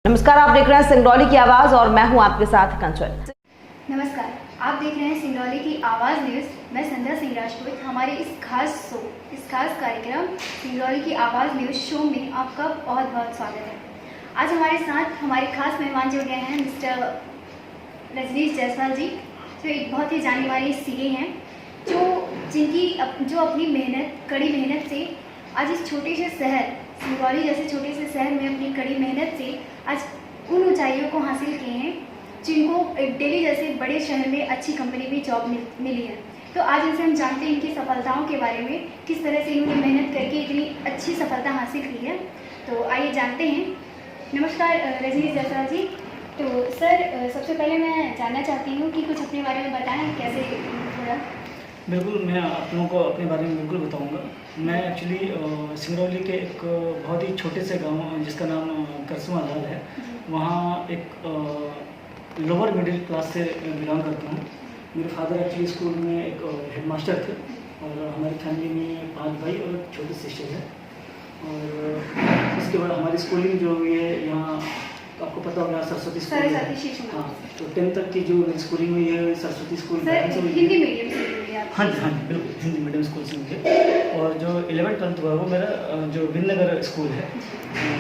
नमस्कार, आप देख रहे हैं सिंगरौली की आवाज और मैं हूं आपके साथ कंचन। नमस्कार, आप देख रहे हैं सिंगरौली की आवाज़ न्यूज़। मैं संध्या सिंह राजपूत। हमारे इस खास कार्यक्रम सिंगरौली की आवाज़ न्यूज़ शो में आपका बहुत बहुत स्वागत है। आज हमारे साथ हमारे खास मेहमान जुड़ गए हैं मिस्टर रजनीश जायसवाल जी, जो एक बहुत ही जाने माने सीए हैं, जो अपनी कड़ी मेहनत से आज इस छोटे से शहर सिंगरौली जैसे छोटे से शहर में अपनी कड़ी मेहनत से आज उन ऊंचाइयों को हासिल किए हैं जिनको दिल्ली जैसे बड़े शहर में अच्छी कंपनी में जॉब मिली है। तो आज इनसे हम जानते हैं इनकी सफलताओं के बारे में, किस तरह से इन्होंने मेहनत करके इतनी अच्छी सफलता हासिल की है। तो आइए जानते हैं। नमस्कार रजनीश जायसवाल जी। तो सर, सबसे पहले मैं जानना चाहती हूँ कि कुछ अपने बारे में बताएं, कैसे थोड़ा। बिल्कुल, मैं आप लोगों को अपने बारे में बिल्कुल बताऊंगा। मैं एक्चुअली सिंगरौली के एक बहुत ही छोटे से गांव जिसका नाम करसमा लाल है, वहाँ एक लोअर मिडिल क्लास से बिलोंग करता हूँ। मेरे फादर एक्चुअली स्कूल में एक हेडमास्टर थे और हमारी फैमिली में 5 भाई और एक छोटी सिस्टर है। और उसके बाद हमारी स्कूलिंग जो हुई है यहाँ, आपको पता होगा सरस्वती स्कूल है। हाँ, तो 10th तक की जो स्कूलिंग हुई है सरस्वती स्कूल में। हिंदी मीडियम से हुई है? हाँ जी, बिल्कुल हिंदी मीडियम स्कूल से हुई है। और जो 11th 12th हुआ वो मेरा जो विननगर स्कूल है,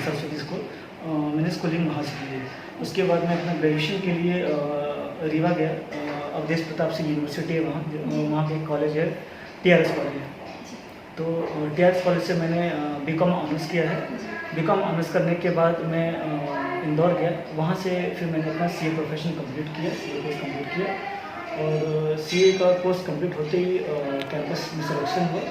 सरस्वती स्कूल, मैंने स्कूलिंग वहाँ से की है। उसके बाद मैं अपना ग्रेजुएशन के लिए रीवा गया। अवधेश प्रताप सिंह यूनिवर्सिटी है वहाँ के कॉलेज है, TRS कॉलेज है। तो TRS कॉलेज से मैंने BCom ऑनर्स किया है। BCom ऑनर्स करने के बाद मैं इंदौर गया। वहाँ से फिर मैंने अपना CA प्रोफेशन कंप्लीट किया, CA कोर्स कंप्लीट किया। और CA का कोर्स कंप्लीट होते ही कैंपस में सिलेक्शन हुआ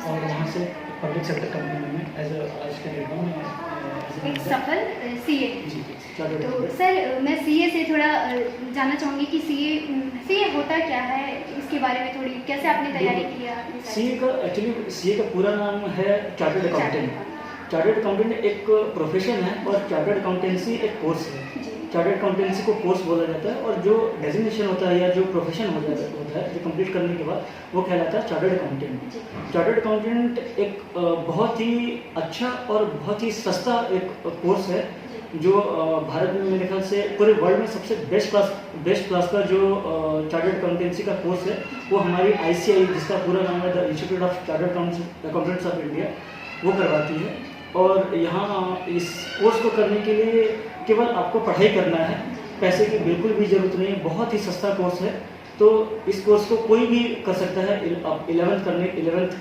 और वहाँ से पब्लिक सेक्टर कंपनी में आज के डेट में एक सफल CA। जी। तो सर, मैं CA से थोड़ा जानना चाहूँगी कि CA होता क्या है, इसके बारे में थोड़ी कैसे आपने तैयारी किया? CA का पूरा नाम है चार्टर्ड अकाउंटेंट। चार्टर्ड अकाउंटेंट एक प्रोफेशन है और चार्टर्ड अकाउंटेंसी एक कोर्स है। चार्टर्ड अकाउंटेंसी को कोर्स बोला जाता है और जो डेजिग्नेशन होता है या जो प्रोफेशन होता है जो कंप्लीट करने के बाद वो कहलाता है चार्टर्ड अकाउंटेंट। चार्टर्ड अकाउंटेंट एक बहुत ही अच्छा और बहुत ही सस्ता एक कोर्स है जो भारत में मेरे ख्याल से पूरे वर्ल्ड में सबसे बेस्ट क्लास का जो चार्टर्ड अकाउंटेंसी का कोर्स है वो हमारी ICAI, जिसका पूरा नाम है the institute of chartered accountants of India, वो करवाती है। और यहाँ इस कोर्स को करने के लिए केवल आपको पढ़ाई करना है, पैसे की बिल्कुल भी ज़रूरत नहीं है, बहुत ही सस्ता कोर्स है। तो इस कोर्स को कोई भी कर सकता है। आप 11th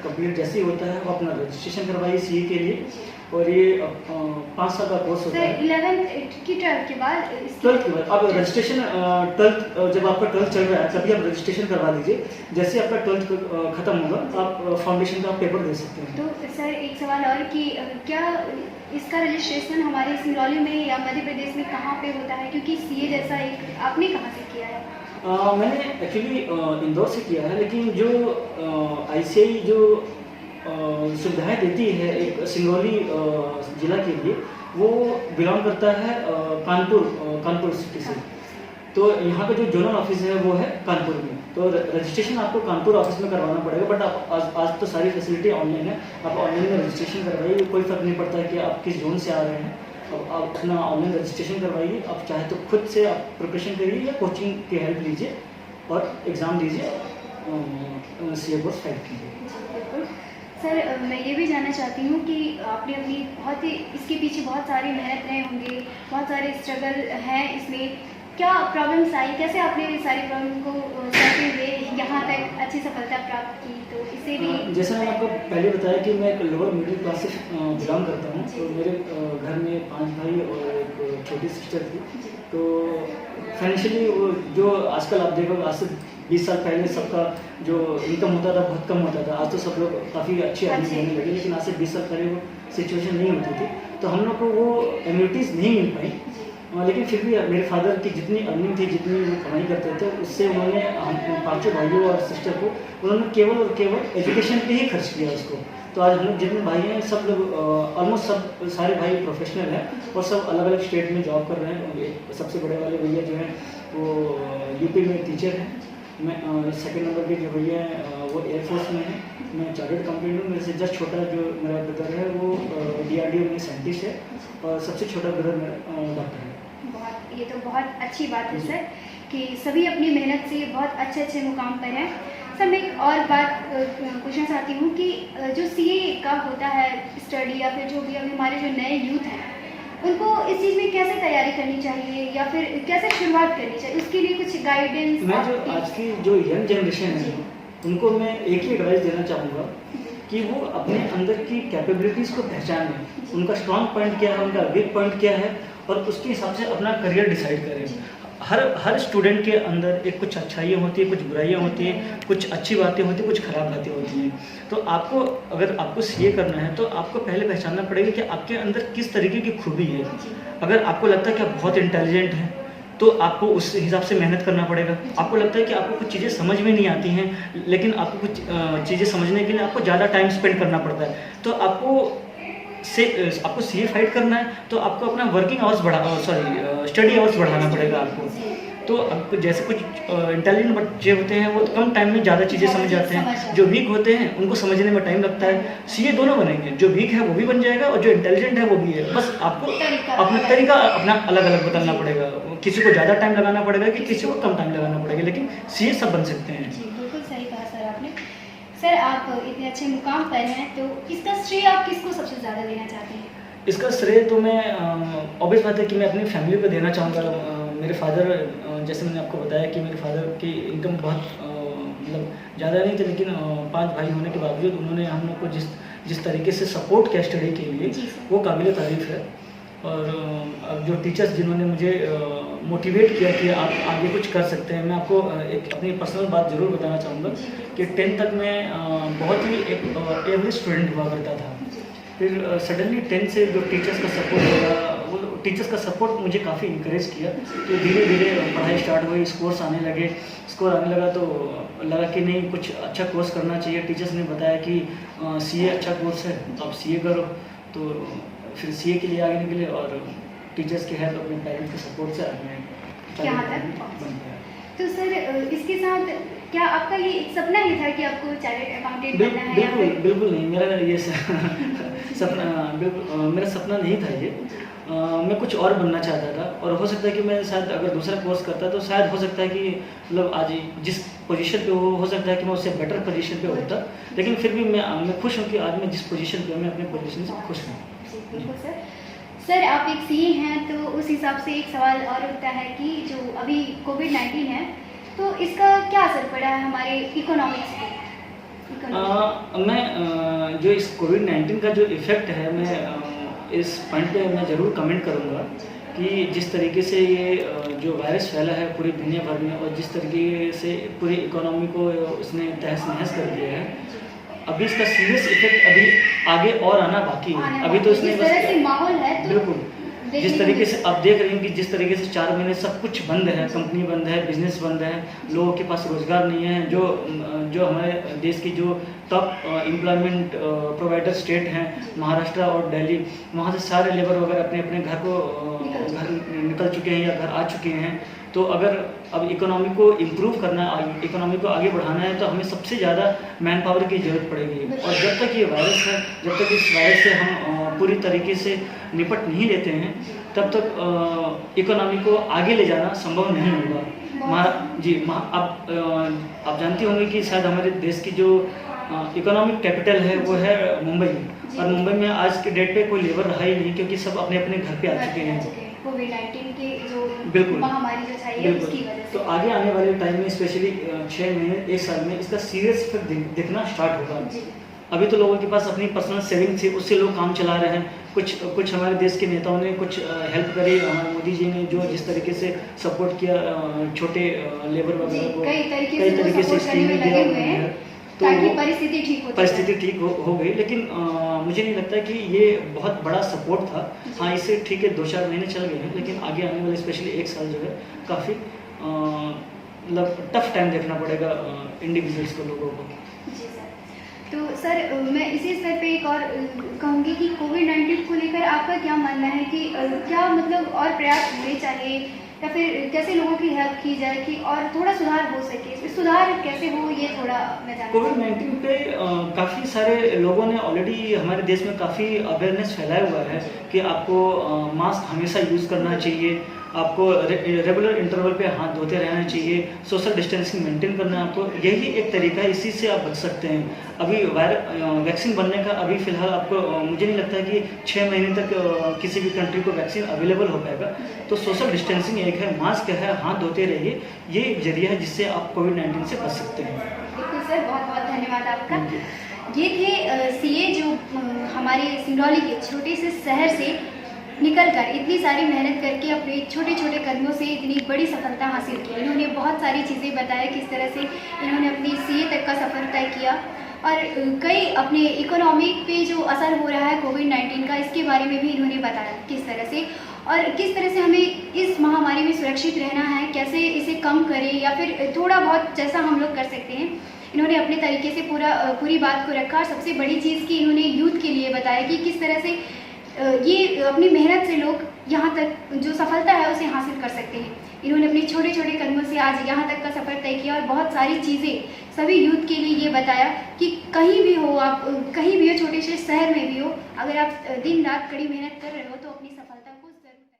कंप्लीट जैसे ही होता है वो अपना रजिस्ट्रेशन करवाइए CA के लिए। और ये 5 साल का कोर्स होता है। 11th की 12th के बाद 12th के बाद आप रजिस्ट्रेशन 12th जब आपका 12th चल रहा है तभी आप रजिस्ट्रेशन करवा लीजिए। जैसे आपका 12th खत्म होगा आप फाउंडेशन का पेपर दे सकते हैं। तो सर, एक सवाल और कि क्या इसका रजिस्ट्रेशन हमारे सिंगरौली में या मध्य प्रदेश में कहाँ पे होता है? क्योंकि CA जैसा एक आपने कहाँ से किया है? मैंने एक्चुअली इंदौर से किया है, लेकिन जो ICAI जो सुविधाएं देती है एक सिंगरौली जिला के लिए, वो बिलोंग करता है कानपुर सिटी से। तो यहाँ का जो जोनल ऑफिस है वो है कानपुर में। तो रजिस्ट्रेशन आपको कानपुर ऑफिस में करवाना पड़ेगा। बट आप आज तो सारी फैसिलिटी ऑनलाइन है, आप ऑनलाइन में रजिस्ट्रेशन करवाइए, कोई फर्क नहीं पड़ता है कि आप किस जोन से आ रहे हैं। आप अपना ऑनलाइन रजिस्ट्रेशन करवाइए। आप चाहे तो खुद से आप प्रिपरेशन करिए या कोचिंग की हेल्प लीजिए और एग्ज़ाम दीजिए, CA कोर्स फाइल कीजिए। सर, मैं ये भी जानना चाहती हूँ कि आपने अपनी बहुत ही इसके पीछे बहुत सारी मेहनत रहे होंगे, बहुत सारे स्ट्रगल हैं इसमें। क्या प्रॉब्लम्स आई, कैसे आपने सारी प्रॉब्लम को करते हुए यहाँ तक अच्छी सफलता प्राप्त की? तो इसे भी जैसा मैंने आपको पहले बताया कि मैं एक लोअर मिडिल क्लास से बिलोंग करता हूँ। तो मेरे घर में 5 भाई और एक छोटी सिस्टर थी। तो फाइनेंशियली वो जो आजकल आप देखोगे, आज से 20 साल पहले सबका जो इनकम होता था बहुत कम होता था। आज तो सब लोग काफ़ी अच्छी अर्निंग होने लगे, लेकिन आज से 20 साल पहले वो सिचुएशन नहीं होती थी। तो हम लोग को वो एम्यूनिटीज़ नहीं मिल पाई। लेकिन फिर भी मेरे फादर की जितनी अर्निंग थी, जितनी वो कमाई करते थे, उससे उन्होंने हम 5 भाइयों और सिस्टर को उन्होंने केवल और केवल एजुकेशन पे ही खर्च किया उसको। तो आज हम लोग जितने भाई हैं सब लोग ऑलमोस्ट सारे भाई प्रोफेशनल हैं और सब अलग अलग स्टेट में जॉब कर रहे हैं। सबसे बड़े वाले भैया जो हैं वो UP में टीचर हैं। मैं सेकंड नंबर के जो भैया हैं वो एयरफोर्स में हैं। मैं चार्टर्ड अकाउंटेंट हूँ। मेरे से जस्ट छोटा जो मेरा ब्रदर है वो DRDO में साइंटिस्ट है और सबसे छोटा ब्रदर मेरा डॉक्टर है। ये तो बहुत अच्छी बात है सर कि सभी अपनी मेहनत से बहुत अच्छे अच्छे मुकाम पर हैं। सर मैं एक और बात पूछना चाहती हूँ कि जो सीए का होता है स्टडी या फिर जो भी अभी हमारे जो नए यूथ हैं उनको इस चीज़ में कैसे तैयारी करनी चाहिए या फिर कैसे शुरुआत करनी चाहिए, उसके लिए कुछ गाइडेंस? मैं जो आज की जो यंग जनरेशन है उनको मैं एक ही एडवाइस देना चाहूँगा कि वो अपने अंदर की कैपेबिलिटीज़ को पहचानें, उनका स्ट्रॉन्ग पॉइंट क्या है, उनका वीक पॉइंट क्या है, और उसके हिसाब से अपना करियर डिसाइड करें। हर स्टूडेंट के अंदर एक कुछ अच्छाइयाँ होती है, कुछ बुराइयाँ होती हैं, कुछ अच्छी बातें होती हैं, कुछ ख़राब बातें होती हैं। तो आपको अगर आपको सीए करना है तो आपको पहले पहचानना पड़ेगा कि आपके अंदर किस तरीके की खूबी है। अगर आपको लगता है कि आप बहुत इंटेलिजेंट हैं तो आपको उस हिसाब से मेहनत करना पड़ेगा। आपको लगता है कि आपको कुछ चीज़ें समझ में नहीं आती हैं लेकिन आपको कुछ चीज़ें समझने के लिए आपको ज़्यादा टाइम स्पेंड करना पड़ता है, तो आपको सीए फाइट करना है तो आपको अपना वर्किंग आवर्स स्टडी आवर्स बढ़ाना पड़ेगा आपको। तो अब जैसे कुछ इंटेलिजेंट बच्चे होते हैं वो कम टाइम में ज़्यादा चीज़ें समझ जाते हैं, जो वीक होते हैं उनको समझने में टाइम लगता है। सीए दोनों बनेंगे, जो वीक है वो भी बन जाएगा और जो इंटेलिजेंट है वो भी है। बस आपको अपना तरीका अपना अलग अलग बदलना पड़ेगा, किसी को ज़्यादा टाइम लगाना पड़ेगा कि किसी को कम टाइम लगाना पड़ेगा, लेकिन सीए सब बन सकते हैं। जी बिल्कुल सही कहा सर आपने। सर आप इतने अच्छे मुकाम पर हैं तो इसका श्रेय आप किसको सबसे ज़्यादा देना चाहते हैं? इसका श्रेय तो मैं ऑब्वियस बात है कि मैं अपनी फैमिली को देना चाहूँगा। मेरे फादर, जैसे मैंने आपको बताया कि मेरे फादर की इनकम बहुत मतलब ज़्यादा नहीं थी, लेकिन 5 भाई होने के बावजूद उन्होंने हम लोग को जिस तरीके से सपोर्ट किया स्टडी के लिए वो काबिल तारीफ़ है। और अब जो टीचर्स जिन्होंने मुझे मोटिवेट किया कि आप आगे कुछ कर सकते हैं, मैं आपको एक अपनी पर्सनल बात ज़रूर बताना चाहूँगा कि 10th तक मैं बहुत ही एक एवरेज स्टूडेंट हुआ करता था। फिर सडनली 10th से जो टीचर्स का सपोर्ट होगा, वो टीचर्स का सपोर्ट मुझे काफ़ी इंकरेज किया। तो धीरे धीरे पढ़ाई स्टार्ट हुई, स्कोर आने लगा तो लगा कि नहीं कुछ अच्छा कोर्स करना चाहिए। टीचर्स ने बताया कि सीए अच्छा कोर्स है, आप सीए करो। तो फिर सीए के लिए आगे निकले और टीचर्स के हेल्प, अपने पेरेंट्स के सपोर्ट से आगे यहाँ तक बन गया। तो सर इसके साथ क्या आपका ये एक सपना ही था कि आपको चार्टर्ड अकाउंटेंट बनना है? बिल्कुल नहीं, मेरा ये मेरा सपना नहीं था ये। मैं कुछ और बनना चाहता था और हो सकता है कि मैं शायद अगर दूसरा कोर्स करता तो शायद हो सकता है कि मतलब आज जिस पोजीशन पे हो सकता है कि मैं उससे बेटर पोजीशन पे होता, लेकिन फिर भी मैं खुश हूँ कि आज मैं जिस पोजीशन पे मैं अपने पोजीशन से खुश हूँ। बिल्कुल सर। सर आप एक सीए हैं तो उस हिसाब से एक सवाल और उठता है कि जो अभी कोविड-19 है तो इसका क्या असर पड़ा है हमारे इकोनॉमिक्स पे? मैं जो इस कोविड-19 का जो इफ़ेक्ट है, मैं इस पॉइंट पे मैं ज़रूर कमेंट करूँगा कि जिस तरीके से ये जो वायरस फैला है पूरी दुनिया भर में और जिस तरीके से पूरी इकोनॉमी को उसने तहस नहस कर दिया है, अभी इसका सीरियस इफेक्ट अभी आगे और आना बाकी है। अभी तो इसने माहौल है तो बिल्कुल जिस तरीके से आप देख रहे हैं कि जिस तरीके से 4 महीने सब कुछ बंद है, कंपनी बंद है, बिजनेस बंद है, लोगों के पास रोजगार नहीं है। जो हमारे देश की जो टॉप एम्प्लॉयमेंट प्रोवाइडर स्टेट हैं महाराष्ट्र और दिल्ली, वहाँ से सारे लेबर वगैरह अपने अपने घर निकल चुके हैं या घर आ चुके हैं। तो अगर अब इकोनॉमी को इम्प्रूव करना है, इकोनॉमी को आगे बढ़ाना है तो हमें सबसे ज़्यादा मैन पावर की ज़रूरत पड़ेगी। और जब तक ये वायरस है, जब तक इस वायरस से हम पूरी तरीके से निपट नहीं लेते हैं तब तक इकोनॉमी को आगे ले जाना संभव नहीं होगा। आप जानती होंगे कि शायद हमारे देश की जो इकोनॉमिक कैपिटल है वो है मुंबई, और मुंबई में आज के डेट पे कोई लेबर रहा ही नहीं क्योंकि सब अपने अपने घर पे आ चुके हैं कोविड-19 के जो बिल्कुल महामारी जो छाई है उसकी वजह से। तो आगे आने वाले टाइम में स्पेशली 6 महीने 1 साल में इसका सीरियस इफेक्ट दिखना स्टार्ट होगा। अभी तो लोगों के पास अपनी पर्सनल सेविंग थी, उससे लोग काम चला रहे हैं। कुछ हमारे देश के नेताओं ने कुछ हेल्प करी, हमारे मोदी जी ने जो जिस तरीके से सपोर्ट किया छोटे लेबर वगैरह को कई तरीके से स्कीमें दिया हुए हैं तो परिस्थिति ठीक हो गई। लेकिन मुझे नहीं लगता कि ये बहुत बड़ा सपोर्ट था। हाँ, इससे ठीक है 2-4 महीने चल गए हैं, लेकिन आगे आने वाले स्पेशली 1 साल जो है काफ़ी मतलब टफ टाइम देखना पड़ेगा इंडिविजुअल्स को, लोगों को। जी सर। तो सर मैं इसी स्तर पे एक और कहूँगी कि कोविड-19 को लेकर आपका क्या मानना है कि क्या मतलब और प्रयास होने चाहिए या फिर कैसे लोगों की हेल्प की जाए कि और थोड़ा सुधार हो सके? सुधार कैसे हो ये थोड़ा मैं जानना। कोविड-19 पे काफ़ी सारे लोगों ने ऑलरेडी हमारे देश में काफ़ी अवेयरनेस फैलाया हुआ है कि आपको मास्क हमेशा यूज़ करना चाहिए, आपको रेगुलर इंटरवल पे हाथ धोते रहना चाहिए, सोशल डिस्टेंसिंग मेंटेन करना है आपको। यही एक तरीका है, इसी से आप बच सकते हैं। अभी वैक्सीन बनने का अभी फ़िलहाल आपको मुझे नहीं लगता कि 6 महीने तक किसी भी कंट्री को वैक्सीन अवेलेबल हो पाएगा। तो सोशल डिस्टेंसिंग एक है, मास्क है, हाथ धोते रहिए, ये एक जरिया है जिससे आप कोविड-19 से बच सकते हैं। बिल्कुल सर, बहुत बहुत धन्यवाद आपका। ये थे सीए जो हमारे सिंगरौली के छोटे से शहर से निकलकर इतनी सारी मेहनत करके अपने छोटे छोटे कदमों से इतनी बड़ी सफलता हासिल की। इन्होंने बहुत सारी चीज़ें बताया, किस तरह से इन्होंने अपनी सीए तक का सफ़र तय किया और कई अपने इकोनॉमी पे जो असर हो रहा है कोविड-19 का, इसके बारे में भी इन्होंने बताया किस तरह से, और किस तरह से हमें इस महामारी में सुरक्षित रहना है, कैसे इसे कम करें या फिर थोड़ा बहुत जैसा हम लोग कर सकते हैं। इन्होंने अपने तरीके से पूरी बात को रखा और सबसे बड़ी चीज़ की इन्होंने यूथ के लिए बताया कि किस तरह से ये अपनी मेहनत से लोग यहाँ तक जो सफलता है उसे हासिल कर सकते हैं। इन्होंने अपने छोटे छोटे कदमों से आज यहाँ तक का सफ़र तय किया और बहुत सारी चीज़ें सभी यूथ के लिए ये बताया कि कहीं भी हो आप, कहीं भी हो, छोटे से शहर में भी हो, अगर आप दिन रात कड़ी मेहनत कर रहे हो तो अपनी सफलता